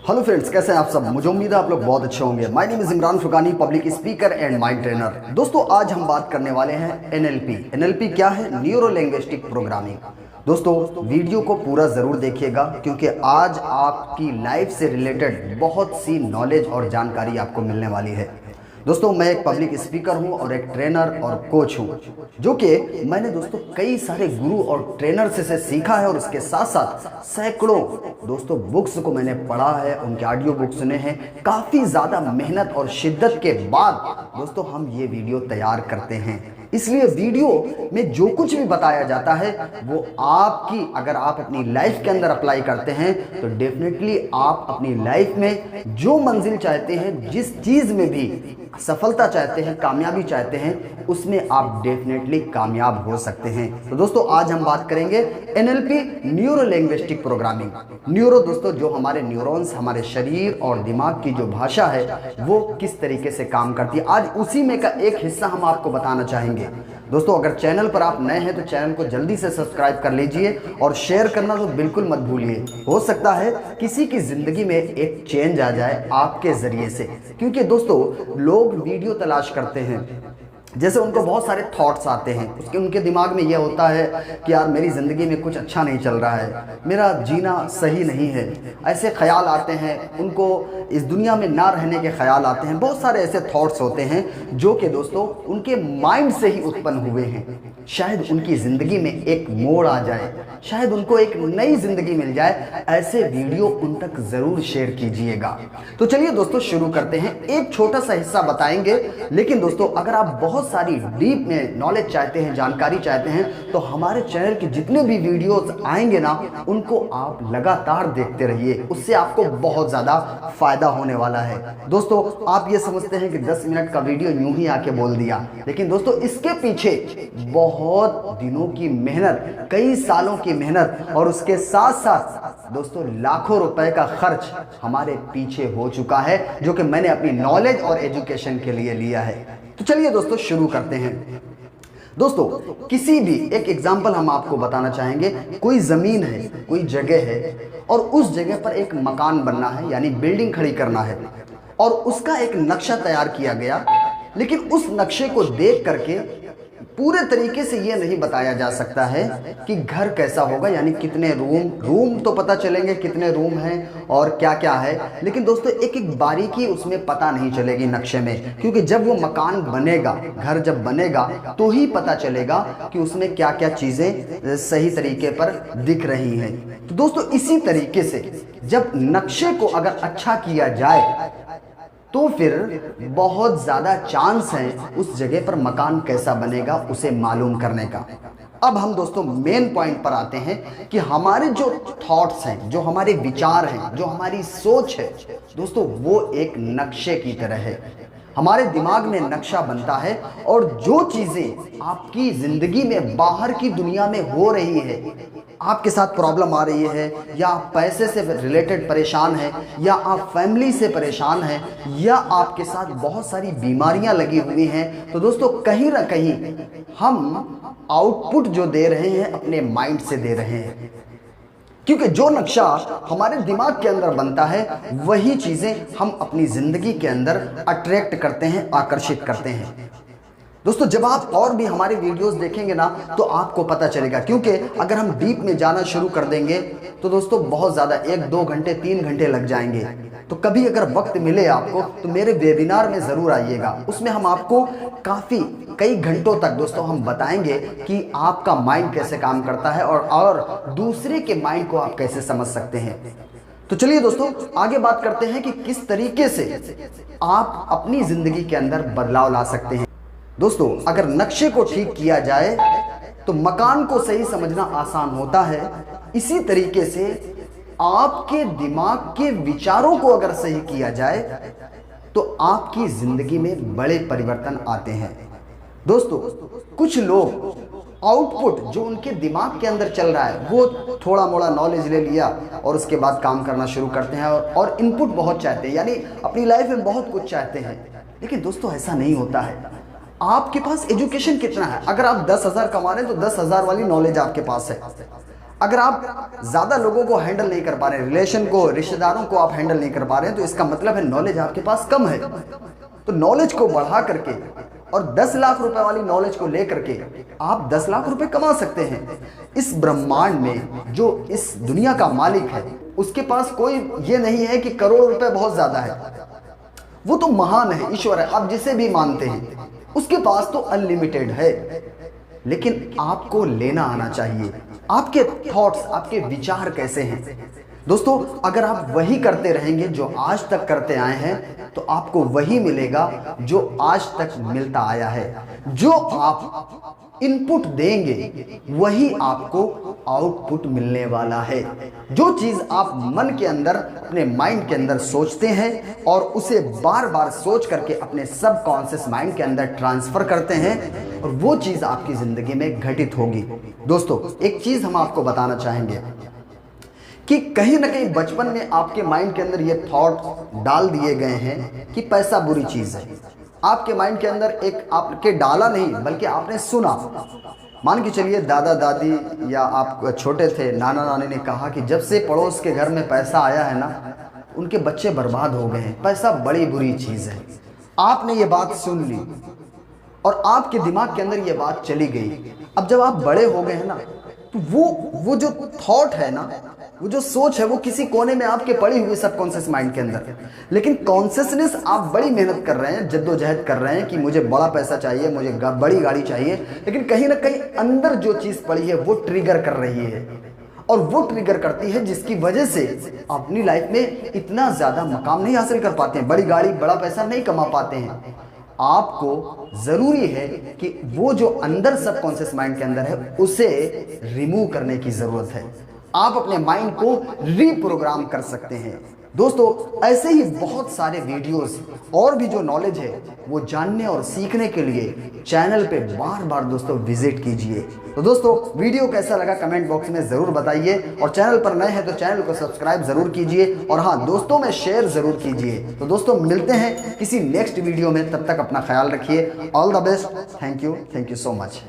Hello friends, कैसे हैं आप सब। मुझे उम्मीद है आप लोग बहुत अच्छे होंगे। My name is Imran Fugani, public speaker and mind trainer. दोस्तों आज हम बात करने वाले हैं एनएलपी क्या है, न्यूरो लिंग्विस्टिक प्रोग्रामिंग। दोस्तों वीडियो को पूरा ज़रूर देखिएगा क्योंकि आज आपकी लाइफ से रिलेटेड बहुत सी नॉलेज और जानकारी आपको मिलने वाली है। दोस्तों मैं एक पब्लिक स्पीकर हूं और एक ट्रेनर और कोच हूं, जो कि मैंने दोस्तों कई सारे गुरु और ट्रेनर से सीखा है और उसके साथ साथ सैकड़ों दोस्तों बुक्स को मैंने पढ़ा है, उनके ऑडियो बुक सुने हैं। काफ़ी ज़्यादा मेहनत और शिद्दत के बाद दोस्तों हम ये वीडियो तैयार करते हैं। इसलिए वीडियो में जो कुछ भी बताया जाता है वो आपकी, अगर आप अपनी लाइफ के अंदर अप्लाई करते हैं तो डेफिनेटली आप अपनी लाइफ में जो मंजिल चाहते हैं, जिस चीज़ में भी सफलता चाहते हैं, कामयाबी चाहते हैं, उसमें आप डेफिनेटली कामयाब हो सकते हैं। तो दोस्तों आज हम बात करेंगे NLP, neuro linguistic programming. Neuro दोस्तों जो हमारे न्यूरॉन्स, हमारे शरीर और दिमाग की जो भाषा है वो किस तरीके से काम करती है, आज उसी में का एक हिस्सा हम आपको बताना चाहेंगे। दोस्तों अगर चैनल पर आप नए हैं तो चैनल को जल्दी से सब्सक्राइब कर लीजिए और शेयर करना तो बिल्कुल मत भूलिए। हो सकता है किसी की जिंदगी में एक चेंज आ जाए आपके जरिए से, क्योंकि दोस्तों लोग वीडियो तलाश करते हैं, जैसे उनको बहुत सारे थॉट्स आते हैं, उसके उनके दिमाग में ये होता है कि यार मेरी ज़िंदगी में कुछ अच्छा नहीं चल रहा है, मेरा जीना सही नहीं है, ऐसे ख्याल आते हैं, उनको इस दुनिया में ना रहने के ख्याल आते हैं। बहुत सारे ऐसे थॉट्स होते हैं जो कि दोस्तों उनके माइंड से ही उत्पन्न हुए हैं। शायद उनकी ज़िंदगी में एक मोड़ आ जाए, शायद उनको एक नई ज़िंदगी मिल जाए। ऐसे वीडियो उन तक ज़रूर शेयर कीजिएगा। तो चलिए दोस्तों शुरू करते हैं। एक छोटा सा हिस्सा बताएंगे, लेकिन दोस्तों अगर आप बहुत सारी डीप में नॉलेज चाहते हैं, जानकारी चाहते हैं, तो हमारे चैनल के जितने भी वीडियोस आएंगे ना, उनको आप लगातार देखते रहिए, उससे आपको बहुत ज़्यादा फायदा होने वाला है। दोस्तों आप ये समझते हैं कि 10 मिनट का वीडियो यूं ही आके बोल दिया, लेकिन दोस्तों इसके पीछे बहुत दिनों की मेहनत, कई सालों की मेहनत और उसके साथ साथ दोस्तों लाखों रुपए का खर्च हमारे पीछे हो चुका है, जो कि मैंने अपनी नॉलेज और एजुकेशन के लिए लिया है। तो चलिए दोस्तों शुरू करते हैं। दोस्तों किसी भी एक एग्जाम्पल हम आपको बताना चाहेंगे। कोई ज़मीन है, कोई जगह है और उस जगह पर एक मकान बनना है, यानी बिल्डिंग खड़ी करना है, और उसका एक नक्शा तैयार किया गया, लेकिन उस नक्शे को देख करके पूरे तरीके से ये नहीं बताया जा सकता है कि घर कैसा होगा, यानी कितने रूम तो पता चलेंगे कितने रूम हैं और क्या क्या है, लेकिन दोस्तों एक एक बारीकी उसमें पता नहीं चलेगी नक्शे में, क्योंकि जब वो मकान बनेगा, घर जब बनेगा तो ही पता चलेगा कि उसमें क्या क्या चीज़ें सही तरीके पर दिख रही हैं। तो दोस्तों इसी तरीके से जब नक्शे को अगर अच्छा किया जाए तो फिर बहुत ज़्यादा चांस हैं उस जगह पर मकान कैसा बनेगा उसे मालूम करने का। अब हम दोस्तों मेन पॉइंट पर आते हैं कि हमारे जो थॉट्स हैं, जो हमारे विचार हैं, जो हमारी सोच है दोस्तों, वो एक नक्शे की तरह है। हमारे दिमाग में नक्शा बनता है और जो चीज़ें आपकी ज़िंदगी में बाहर की दुनिया में हो रही है, आपके साथ प्रॉब्लम आ रही है, या आप पैसे से रिलेटेड परेशान हैं, या आप फैमिली से परेशान हैं, या आपके साथ बहुत सारी बीमारियां लगी हुई हैं, तो दोस्तों कहीं ना कहीं हम आउटपुट जो दे रहे हैं अपने माइंड से दे रहे हैं, क्योंकि जो नक्शा हमारे दिमाग के अंदर बनता है वही चीज़ें हम अपनी ज़िंदगी के अंदर अट्रैक्ट करते हैं, आकर्षित करते हैं। दोस्तों जब आप और भी हमारे वीडियोस देखेंगे ना तो आपको पता चलेगा, क्योंकि अगर हम डीप में जाना शुरू कर देंगे तो दोस्तों बहुत ज़्यादा 1-2 घंटे 3 घंटे लग जाएंगे। तो कभी अगर वक्त मिले आपको तो मेरे वेबिनार में ज़रूर आइएगा, उसमें हम आपको कई घंटों तक दोस्तों हम बताएंगे कि आपका माइंड कैसे काम करता है और दूसरे के माइंड को आप कैसे समझ सकते हैं। तो चलिए दोस्तों आगे बात करते हैं कि किस तरीके से आप अपनी ज़िंदगी के अंदर बदलाव ला सकते हैं। दोस्तों अगर नक्शे को ठीक किया जाए तो मकान को सही समझना आसान होता है। इसी तरीके से आपके दिमाग के विचारों को अगर सही किया जाए तो आपकी जिंदगी में बड़े परिवर्तन आते हैं। दोस्तों कुछ लोग आउटपुट जो उनके दिमाग के अंदर चल रहा है वो थोड़ा मोड़ा नॉलेज ले लिया और उसके बाद काम करना शुरू करते हैं और इनपुट बहुत चाहते हैं, यानी अपनी लाइफ में बहुत कुछ चाहते हैं। लेकिन दोस्तों ऐसा नहीं होता है। आपके पास एजुकेशन कितना है? अगर आप 10,000 कमा रहे हैं तो 10,000 वाली नॉलेज आपके पास है। अगर आप ज़्यादा लोगों को हैंडल नहीं कर पा रहे हैं, रिलेशन को, रिश्तेदारों को आप हैंडल नहीं कर पा रहे हैं, तो इसका मतलब है नॉलेज आपके पास कम है। तो नॉलेज को बढ़ा करके और 10 लाख रुपए वाली नॉलेज को लेकर के आप 10 लाख रुपए कमा सकते हैं। इस ब्रह्मांड में जो इस दुनिया का मालिक है उसके पास कोई ये नहीं है कि करोड़ रुपए बहुत ज्यादा है। वो तो महान है, ईश्वर है, आप जिसे भी मानते हैं, उसके पास तो अनलिमिटेड है। लेकिन आपको लेना आना चाहिए। आपके थॉट्स, आपके विचार कैसे हैं दोस्तों? अगर आप वही करते रहेंगे जो आज तक करते आए हैं तो आपको वही मिलेगा जो आज तक मिलता आया है। जो आप इनपुट देंगे वही आपको आउटपुट मिलने वाला है। जो चीज आप मन के अंदर, अपने माइंड के अंदर सोचते हैं और उसे बार बार सोच करके अपने सबकॉन्शियस माइंड के अंदर ट्रांसफर करते हैं, और वो चीज आपकी जिंदगी में घटित होगी। दोस्तों एक चीज हम आपको बताना चाहेंगे कि कहीं ना कहीं बचपन में आपके माइंड के अंदर ये थॉट डाल दिए गए हैं कि पैसा बुरी चीज है। आपके माइंड के अंदर एक आपके डाला नहीं बल्कि आपने सुना। मान के चलिए दादा दादी या आप छोटे थे, नाना नानी ने कहा कि जब से पड़ोस के घर में पैसा आया है ना, उनके बच्चे बर्बाद हो गए हैं, पैसा बड़ी बुरी चीज है। आपने ये बात सुन ली और आपके दिमाग के अंदर ये बात चली गई। अब जब आप बड़े हो गए हैं ना, तो वो जो थॉट है ना, वो जो सोच है, वो किसी कोने में आपके पड़ी हुई सबकॉन्शियस माइंड के अंदर। लेकिन कॉन्शियसनेस आप बड़ी मेहनत कर रहे हैं, जद्दोजहद कर रहे हैं कि मुझे बड़ा पैसा चाहिए, मुझे बड़ी गाड़ी चाहिए, लेकिन कहीं ना कहीं अंदर जो चीज पड़ी है वो ट्रिगर कर रही है, और वो ट्रिगर करती है जिसकी वजह से अपनी लाइफ में इतना ज्यादा मकाम नहीं हासिल कर पाते हैं, बड़ी गाड़ी, बड़ा पैसा नहीं कमा पाते हैं। आपको जरूरी है कि वो जो अंदर सबकॉन्शियस माइंड के अंदर है उसे रिमूव करने की जरूरत है। आप अपने माइंड को रीप्रोग्राम कर सकते हैं। दोस्तों ऐसे ही बहुत सारे वीडियोस और भी जो नॉलेज है वो जानने और सीखने के लिए चैनल पे बार बार दोस्तों विजिट कीजिए। तो दोस्तों वीडियो कैसा लगा कमेंट बॉक्स में ज़रूर बताइए, और चैनल पर नए हैं तो चैनल को सब्सक्राइब ज़रूर कीजिए, और हाँ दोस्तों में शेयर ज़रूर कीजिए। तो दोस्तों मिलते हैं किसी नेक्स्ट वीडियो में, तब तक अपना ख्याल रखिए। All the best. Thank you so much.